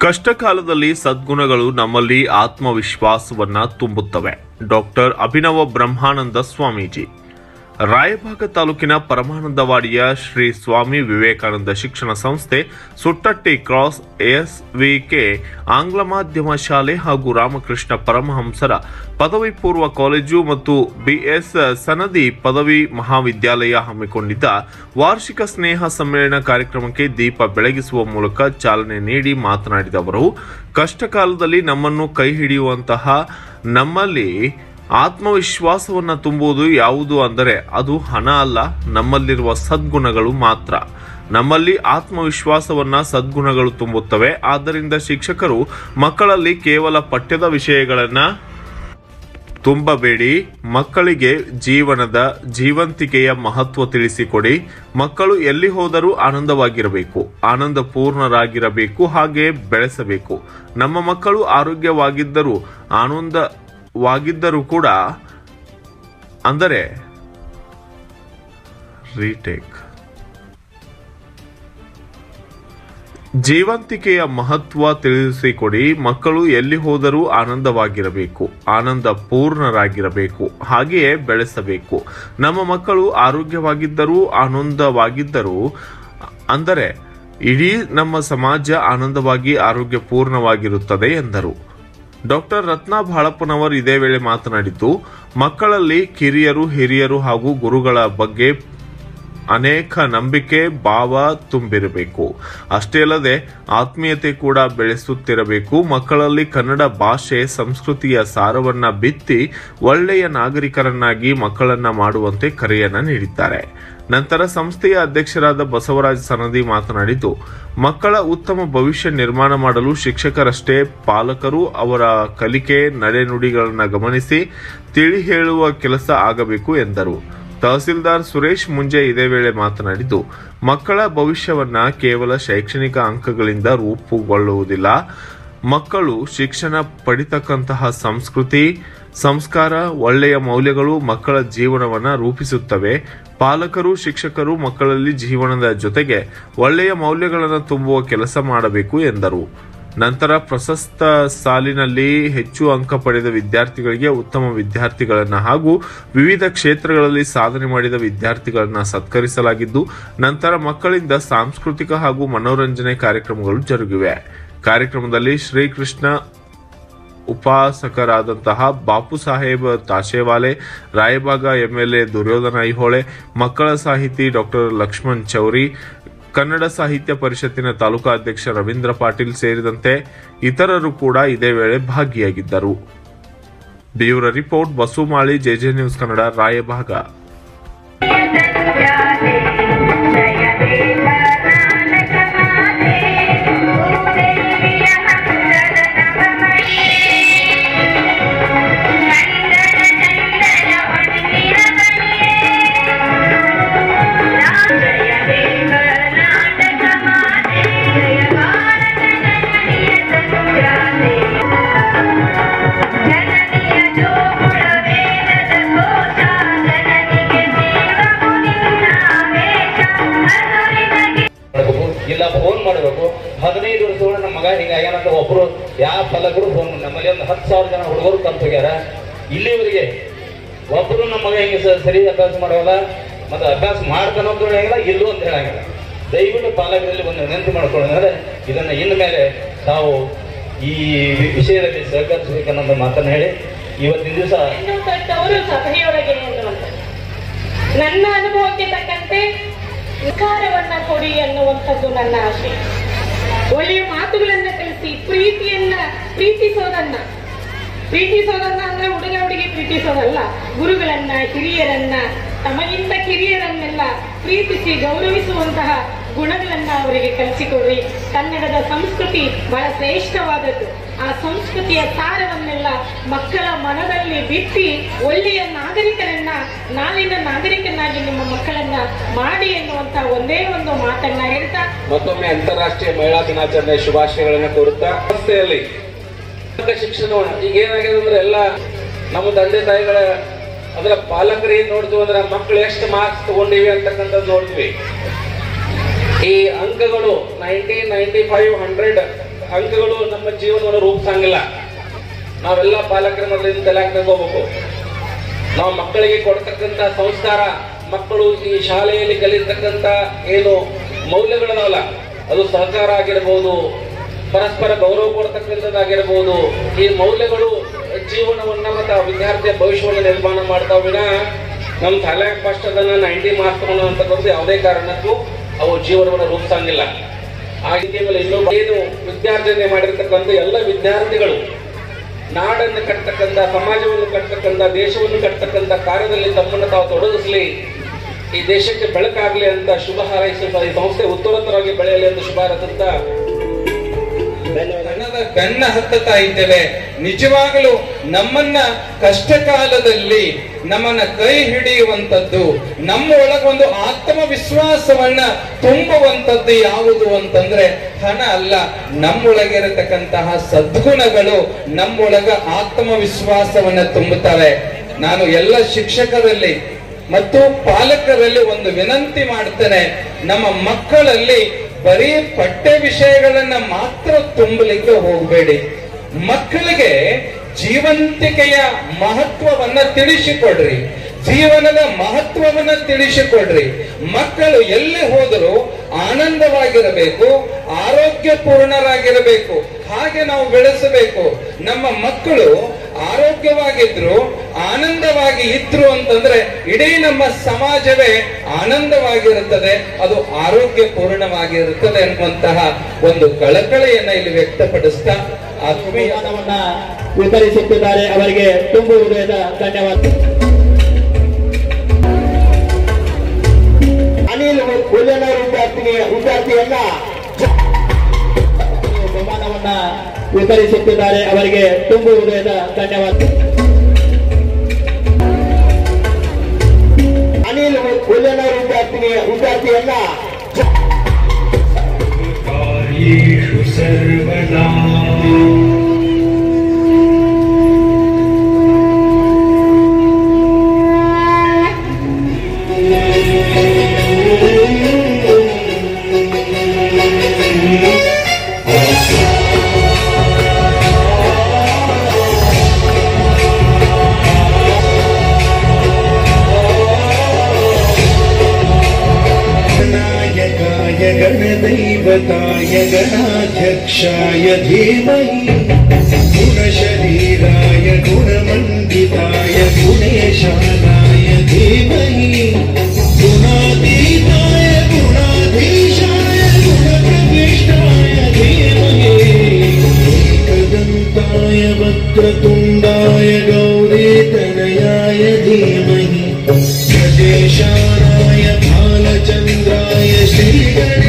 ಕಷ್ಟಕಾಲದಲ್ಲಿ ಸದ್ಗುಣಗಳು ನಮ್ಮಲ್ಲಿ ಆತ್ಮವಿಶ್ವಾಸವನ್ನ ತುಂಬುತ್ತವೆ. ಡಾಕ್ಟರ್ ಅಭಿನವ ಬ್ರಹ್ಮಾನಂದ ಸ್ವಾಮೀಜಿ. ರಾಯಭಾಗ ತಾಲೂಕಿನ ಪರಮಾನಂದವಾಡಿಯ ಶ್ರೀ ಸ್ವಾಮಿ ವಿವೇಕಾನಂದ ಶಿಕ್ಷಣ ಸಂಸ್ಥೆ, ಸುಟ್ಟಟ್ಟಿ ಕ್ರಾಸ್ ಎಸ್ವಿಕೆ ಆಂಗ್ಲ ಮಾಧ್ಯಮ ಶಾಲೆ ಹಾಗೂ ರಾಮಕೃಷ್ಣ ಪರಮಹಂಸರ ಪದವಿ ಪೂರ್ವ ಕಾಲೇಜು ಮತ್ತು ಬಿಎಸ್ ಸನದಿ ಪದವಿ ಮಹಾವಿದ್ಯಾಲಯ ಹಮ್ಮಿಕೊಂಡಿದ್ದ ವಾರ್ಷಿಕ ಸ್ನೇಹ ಸಮ್ಮೇಳನ ಕಾರ್ಯಕ್ರಮಕ್ಕೆ ದೀಪ ಬೆಳಗಿಸುವ ಮೂಲಕ ಚಾಲನೆ ನೀಡಿ ಮಾತನಾಡಿದ ಅವರು, ಕಷ್ಟಕಾಲದಲ್ಲಿ ನಮ್ಮನ್ನು ಕೈ ಹಿಡಿಯುವಂತಹ ನಮ್ಮಲ್ಲಿ ಆತ್ಮವಿಶ್ವಾಸವನ್ನು ತುಂಬುವುದು ಯಾವುದು ಅಂದರೆ ಅದು ಹಣ ಅಲ್ಲ, ನಮ್ಮಲ್ಲಿರುವ ಸದ್ಗುಣಗಳು ಮಾತ್ರ. ನಮ್ಮಲ್ಲಿ ಆತ್ಮವಿಶ್ವಾಸವನ್ನ ಸದ್ಗುಣಗಳು ತುಂಬುತ್ತವೆ. ಆದ್ದರಿಂದ ಶಿಕ್ಷಕರು ಮಕ್ಕಳಲ್ಲಿ ಕೇವಲ ಪಠ್ಯದ ವಿಷಯಗಳನ್ನ ತುಂಬಬೇಡಿ, ಮಕ್ಕಳಿಗೆ ಜೀವಂತಿಕೆಯ ಮಹತ್ವ ತಿಳಿಸಿಕೊಡಿ. ಮಕ್ಕಳು ಎಲ್ಲಿ ಹೋದರೂ ಆನಂದವಾಗಿರಬೇಕು, ಆನಂದ ಪೂರ್ಣರಾಗಿರಬೇಕು, ಹಾಗೆ ಬೆಳೆಸಬೇಕು. ನಮ್ಮ ಮಕ್ಕಳು ಆರೋಗ್ಯವಾಗಿದ್ದರೂ ಕೂಡ ಅಂದರೆ ಜೀವಂತಿಕೆಯ ಮಹತ್ವ ತಿಳಿಸಿಕೊಡಿ. ಮಕ್ಕಳು ಎಲ್ಲಿ ಹೋದರೂ ಆನಂದವಾಗಿರಬೇಕು, ಆನಂದ ಪೂರ್ಣರಾಗಿರಬೇಕು, ಹಾಗೆಯೇ ಬೆಳೆಸಬೇಕು. ನಮ್ಮ ಮಕ್ಕಳು ಆರೋಗ್ಯವಾಗಿದ್ದರೂ ಆನಂದವಾಗಿದ್ದರೂ ಅಂದರೆ ಇಡೀ ನಮ್ಮ ಸಮಾಜ ಆನಂದವಾಗಿ ಆರೋಗ್ಯ ಪೂರ್ಣವಾಗಿರುತ್ತದೆ ಎಂದರು. ಡಾಕ್ಟರ್ ರತ್ನಾ ಬಾಳಪ್ಪನವರು ಇದೇ ವೇಳೆ ಮಾತನಾಡಿದ್ದು, ಮಕ್ಕಳಲ್ಲಿ ಕಿರಿಯರು, ಹಿರಿಯರು ಹಾಗೂ ಗುರುಗಳ ಬಗ್ಗೆ ಅನೇಕ ನಂಬಿಕೆ ಭಾವ ತುಂಬಿರಬೇಕು. ಅಷ್ಟೇ ಅಲ್ಲದೆ ಆತ್ಮೀಯತೆ ಕೂಡ ಬೆಳೆಸುತ್ತಿರಬೇಕು. ಮಕ್ಕಳಲ್ಲಿ ಕನ್ನಡ ಭಾಷೆ ಸಂಸ್ಕೃತಿಯ ಸಾರವನ್ನ ಬಿತ್ತಿ ಒಳ್ಳೆಯ ನಾಗರಿಕರನ್ನಾಗಿ ಮಕ್ಕಳನ್ನ ಮಾಡುವಂತೆ ಕರೆಯನ್ನ ನೀಡಿದ್ದಾರೆ. ನಂತರ ಸಂಸ್ಥೆಯ ಅಧ್ಯಕ್ಷರಾದ ಬಸವರಾಜ ಸನದಿ ಮಾತನಾಡಿದ್ದು, ಮಕ್ಕಳ ಉತ್ತಮ ಭವಿಷ್ಯ ನಿರ್ಮಾಣ ಮಾಡಲು ಶಿಕ್ಷಕರಷ್ಟೇ ಪಾಲಕರು ಅವರ ಕಲಿಕೆ ನಡೆನುಡಿಗಳನ್ನು ಗಮನಿಸಿ ತಿಳಿ ಹೇಳುವ ಕೆಲಸ ಆಗಬೇಕು ಎಂದರು. ತಹಸೀಲ್ದಾರ್ ಸುರೇಶ್ ಮುಂಜೆ ಇದೇ ವೇಳೆ ಮಾತನಾಡಿದ್ದು, ಮಕ್ಕಳ ಭವಿಷ್ಯವನ್ನ ಕೇವಲ ಶೈಕ್ಷಣಿಕ ಅಂಕಗಳಿಂದ ರೂಪುಗೊಳ್ಳುವುದಿಲ್ಲ. ಮಕ್ಕಳು ಶಿಕ್ಷಣ ಪಡಿತಕ್ಕಂತಹ ಸಂಸ್ಕೃತಿ, ಸಂಸ್ಕಾರ, ಒಳ್ಳೆಯ ಮೌಲ್ಯಗಳು ಮಕ್ಕಳ ಜೀವನವನ್ನ ರೂಪಿಸುತ್ತವೆ. ಪಾಲಕರು, ಶಿಕ್ಷಕರು ಮಕ್ಕಳಲ್ಲಿ ಜೀವನದ ಜೊತೆಗೆ ಒಳ್ಳೆಯ ಮೌಲ್ಯಗಳನ್ನು ತುಂಬುವ ಕೆಲಸ ಮಾಡಬೇಕು ಎಂದರು. ನಂತರ ಪ್ರಸಕ್ತ ಸಾಲಿನಲ್ಲಿ ಹೆಚ್ಚು ಅಂಕ ಪಡೆದ ವಿದ್ಯಾರ್ಥಿಗಳಿಗೆ ಉತ್ತಮ ವಿದ್ಯಾರ್ಥಿಗಳನ್ನು ಹಾಗೂ ವಿವಿಧ ಕ್ಷೇತ್ರಗಳಲ್ಲಿ ಸಾಧನೆ ಮಾಡಿದ ವಿದ್ಯಾರ್ಥಿಗಳನ್ನು ಸತ್ಕರಿಸಲಾಗಿದ್ದು, ನಂತರ ಮಕ್ಕಳಿಂದ ಸಾಂಸ್ಕೃತಿಕ ಹಾಗೂ ಮನೋರಂಜನೆ ಕಾರ್ಯಕ್ರಮಗಳು ಜರುಗಿವೆ. ಕಾರ್ಯಕ್ರಮದಲ್ಲಿ ಶ್ರೀಕೃಷ್ಣ ಉಪಾಸಕರಾದಂತಹ ಬಾಪು ಸಾಹೇಬ್ ತಾಶೇವಾಲೆ, ರಾಯಬಾಗ ಎಂಎಲ್ಎ ದುರ್ಯೋಧನ ಐಹೊಳೆ, ಮಕ್ಕಳ ಸಾಹಿತಿ ಡಾಕ್ಟರ್ ಲಕ್ಷ್ಮಣ್ ಚೌರಿ, ಕನ್ನಡ ಸಾಹಿತ್ಯ ಪರಿಷತ್ತಿನ ತಾಲೂಕಾ ಅಧ್ಯಕ್ಷ ರವೀಂದ್ರ ಪಾಟೀಲ್ ಸೇರಿದಂತೆ ಇತರರು ಕೂಡ ಇದೇ ವೇಳೆ ಭಾಗಿಯಾಗಿದ್ದರು. Bureau report, Basumali, JJ news Kannada, Raibag. ಇಲ್ಲ ಫೋನ್ ಮಾಡಬೇಕು. 15 ವರ್ಷಗಳ ನಮ್ಮ ಮಗ ಹಿಂಗಾಗ್ಯಾನಂತ ಒಬ್ರು ಯಾವ ಪಾಲಕರು ಫೋನ್, ನಮ್ಮಲ್ಲಿ ಒಂದು 10,000 ಜನ ಹುಡುಗರು ಕಲ್ತು ಹೋಗ್ಯಾರ. ಇಲ್ಲಿವರೆಗೆ ಒಬ್ಬರು ನಮ್ಮ ಮಗ ಹಿಂಗೆ ಸರಿ ಅಭ್ಯಾಸ ಮಾಡೋಲ್ಲ, ಮತ್ತೆ ಅಭ್ಯಾಸ ಮಾಡ್ತಾನಂತ ಹೇಳಂಗಿಲ್ಲ, ಇಲ್ಲೂ ಅಂತ ಹೇಳಂಗಿಲ್ಲ. ದಯವಿಟ್ಟು ಪಾಲಕರಲ್ಲಿ ಒಂದು ವಿನಂತಿ ಮಾಡ್ಕೊಳ್ಳೋದಂದ್ರೆ ಇದನ್ನ ಇನ್ನು ಮೇಲೆ ತಾವು ಈ ವಿಷಯದಲ್ಲಿ ಸಹಕರಿಸಬೇಕನ್ನೋದು ಮಾತನ್ನ ಹೇಳಿ ಇವತ್ತಿನ ದಿವಸ ಸಭೆಯೊಳಗೆ ನನ್ನ ಅನುಭವಕ್ಕೆ ತಕ್ಕಂತೆ ವಿಕಾರವನ್ನ ಕೊಡಿ ಅನ್ನುವಂಥದ್ದು ನನ್ನ ಆಶೆ. ಒಳ್ಳೆಯ ಮಾತುಗಳನ್ನ ಕಲಿಸಿ ಪ್ರೀತಿಸೋದನ್ನ ಅಂದ್ರೆ ಹುಡುಗಿ ಪ್ರೀತಿಸೋದಲ್ಲ, ಗುರುಗಳನ್ನ, ಹಿರಿಯರನ್ನ, ತಮಗಿಂತ ಕಿರಿಯರನ್ನೆಲ್ಲ ಪ್ರೀತಿಸಿ ಗೌರವಿಸುವಂತಹ ಗುಣಗಳನ್ನ ಅವರಿಗೆ ಕಲಿಸಿಕೊಡ್ರಿ. ಕನ್ನಡದ ಸಂಸ್ಕೃತಿ ಬಹಳ ಶ್ರೇಷ್ಠವಾದದ್ದು. ಆ ಸಂಸ್ಕೃತಿಯ ಸಾರವನ್ನೆಲ್ಲ ಮಕ್ಕಳ ಮನದಲ್ಲಿ ಬಿತ್ತಿ ಒಳ್ಳೆಯ ನಾಗರಿಕರನ್ನ, ನಾಳಿನ ನಾಗರಿಕನಾಗಿ ನಿಮ್ಮ ಮಕ್ಕಳನ್ನ ಮಾಡಿ ಎನ್ನುವಂತ ಒಂದೇ ಒಂದು ಮಾತನ್ನ ಹೇಳ್ತಾ ಮತ್ತೊಮ್ಮೆ ಅಂತಾರಾಷ್ಟ್ರೀಯ ಮಹಿಳಾ ದಿನಾಚರಣೆ ಶುಭಾಶಯಗಳನ್ನು ಕೋರುತ್ತಾ, ಸಂಸ್ಥೆಯಲ್ಲಿ ಶಿಕ್ಷಣ ಈಗ ಏನಾಗಿದೆ ಅಂದ್ರೆ ಎಲ್ಲ ನಮ್ಮ ತಂದೆ ತಾಯಿಗಳ ಅದರ ಪಾಲಕರು ಏನ್ ನೋಡ್ತೀವಿ ಅಂದ್ರೆ ಮಕ್ಕಳು ಎಷ್ಟು ಮಾರ್ಕ್ಸ್ ತಗೊಂಡಿವಿ ಅಂತಕ್ಕಂಥದ್ದು ನೋಡ್ತೀವಿ. ಈ ಅಂಕಗಳು 90, 95, 100 ಅಂಕಗಳು ನಮ್ಮ ಜೀವನವನ್ನು ರೂಪಿಸಂಗಿಲ್ಲ. ನಾವೆಲ್ಲ ಪಾಲಕರ ಮೊದಲಿಂದ ತಲೆಗೆ ತಗೋಬೇಕು. ನಾವು ಮಕ್ಕಳಿಗೆ ಕೊಡ್ತಕ್ಕಂಥ ಸಂಸ್ಕಾರ, ಮಕ್ಕಳು ಈ ಶಾಲೆಯಲ್ಲಿ ಕಲಿತಕ್ಕಂಥ ಏನು ಮೌಲ್ಯಗಳದಾವಲ್ಲ, ಅದು ಸಹಕಾರ ಆಗಿರಬಹುದು, ಪರಸ್ಪರ ಗೌರವ ಕೊಡ್ತಕ್ಕಂಥದ್ದಾಗಿರ್ಬೋದು. ಈ ಮೌಲ್ಯಗಳು ಜೀವನವನ್ನ ಮತ್ತು ವಿದ್ಯಾರ್ಥಿಯ ಭವಿಷ್ಯವನ್ನು ನಿರ್ಮಾಣ ಮಾಡ್ತಾವ ವಿನ ನಮ್ಮ ತಲೆಗೆ ಫಸ್ಟ್ ಅದನ್ನ 90 ಮಾರ್ಕ್ಸ್ ಅಂತಕ್ಕಂಥದ್ದು ಯಾವುದೇ ಕಾರಣಕ್ಕೂ ಅವು ಜೀವನವನ್ನು ರೂಪಿಸಂಗಿಲ್ಲ. ಆ ರೀತಿಯಲ್ಲಿ ಇನ್ನೊಬ್ಬ ಏನು ವಿದ್ಯಾರ್ಜನೆ ಮಾಡಿರ್ತಕ್ಕಂಥ ಎಲ್ಲ ವಿದ್ಯಾರ್ಥಿಗಳು ನಾಡನ್ನು ಕಟ್ತಕ್ಕಂಥ, ಸಮಾಜವನ್ನು ಕಟ್ತಕ್ಕಂಥ, ದೇಶವನ್ನು ಕಟ್ತಕ್ಕಂಥ ಕಾರ್ಯದಲ್ಲಿ ತಮ್ಮನ್ನು ತಾವು ತೊಡಗಿಸಲಿ, ಈ ದೇಶಕ್ಕೆ ಬೆಳಕಾಗಲಿ ಅಂತ ಶುಭ ಹಾರೈಸುತ್ತಾ ಈ ಸಂಸ್ಥೆ ಉತ್ತರೋತ್ತರವಾಗಿ ಬೆಳೆಯಲಿ ಎಂದು ಶುಭ ಹಾರೈಸುತ್ತಾ ಬೆನ್ನ ಹತ್ತುತ್ತಾ ಇದ್ದೇವೆ. ನಿಜವಾಗಲೂ ನಮ್ಮನ್ನ ಕಷ್ಟ ಕಾಲದಲ್ಲಿ ನಮ್ಮನ್ನ ಕೈ ಹಿಡಿಯುವಂತದ್ದು, ನಮ್ಮ ಒಳಗೊಂದು ಆತ್ಮವಿಶ್ವಾಸವನ್ನ ತುಂಬುವಂತದ್ದು ಯಾವುದು ಅಂತಂದ್ರೆ ಹಣ ಅಲ್ಲ, ನಮ್ಮೊಳಗಿರತಕ್ಕಂತಹ ಸದ್ಗುಣಗಳು ನಮ್ಮೊಳಗ ಆತ್ಮವಿಶ್ವಾಸವನ್ನ ತುಂಬುತ್ತವೆ. ನಾನು ಎಲ್ಲ ಶಿಕ್ಷಕರಲ್ಲಿ ಮತ್ತು ಪಾಲಕರಲ್ಲಿ ಒಂದು ವಿನಂತಿ ಮಾಡ್ತೇನೆ, ನಮ್ಮ ಮಕ್ಕಳಲ್ಲಿ ಬರೀ ಪಠ್ಯ ವಿಷಯಗಳನ್ನ ಮಾತ್ರ ತುಂಬಲಿಕ್ಕೆ ಹೋಗಬೇಡಿ. ಮಕ್ಕಳಿಗೆ ಜೀವಂತಿಕೆಯ ಮಹತ್ವವನ್ನ ತಿಳಿಸಿಕೊಡ್ರಿ, ಜೀವನದ ಮಹತ್ವವನ್ನ ತಿಳಿಸಿಕೊಡ್ರಿ. ಮಕ್ಕಳು ಎಲ್ಲಿ ಹೋದರೂ ಆನಂದವಾಗಿರಬೇಕು, ಆರೋಗ್ಯಪೂರ್ಣರಾಗಿರಬೇಕು. ಹಾಗೆ ನಾವು ಬೆಳೆಸಬೇಕು. ನಮ್ಮ ಮಕ್ಕಳು ಆರೋಗ್ಯವಾಗಿದ್ರು, ಆನಂದವಾಗಿ ಇದ್ರು ಅಂತಂದ್ರೆ ಇಡೀ ನಮ್ಮ ಸಮಾಜವೇ ಆನಂದವಾಗಿರುತ್ತದೆ, ಅದು ಆರೋಗ್ಯಪೂರ್ಣವಾಗಿರುತ್ತದೆ ಎನ್ನುವಂತಹ ಒಂದು ಕಳಕಳಿಯನ್ನ ಇಲ್ಲಿ ವ್ಯಕ್ತಪಡಿಸ್ತಾ ಆತ್ಮೀಯವನ್ನ ವಿತರಿಸುತ್ತಿದ್ದಾರೆ. ಅವರಿಗೆ ತುಂಬು ಹೃದಯದ ಧನ್ಯವಾದ. ಅನಿಲ್ ಹುಲ್ಲನೂರು ವಿದ್ಯಾರ್ಥಿಯನ್ನ ಬಹುಮಾನವನ್ನ ವಿತರಿಸುತ್ತಿದ್ದಾರೆ. ಅವರಿಗೆ ತುಂಬು ಹೃದಯದ ಧನ್ಯವಾದ. ಅನಿಲ್ ಹುಲ್ಲನೂರು ವಿದ್ಯಾರ್ಥಿಯನ್ನ ಸರ್ವದಾ गणदैवताय गणाध्यक्षाय धीमहि गुणशरीराय गुणमण्डिताय गुणेशानाय धीमहि गुणातीताय गुणाधीशाय गुणप्रविष्टाय धीमहि एकदन्ताय वक्रतुण्डाय गौरीतनयाय धीमहि गजेशानाय भालचन्द्राय श्रीगणेशाय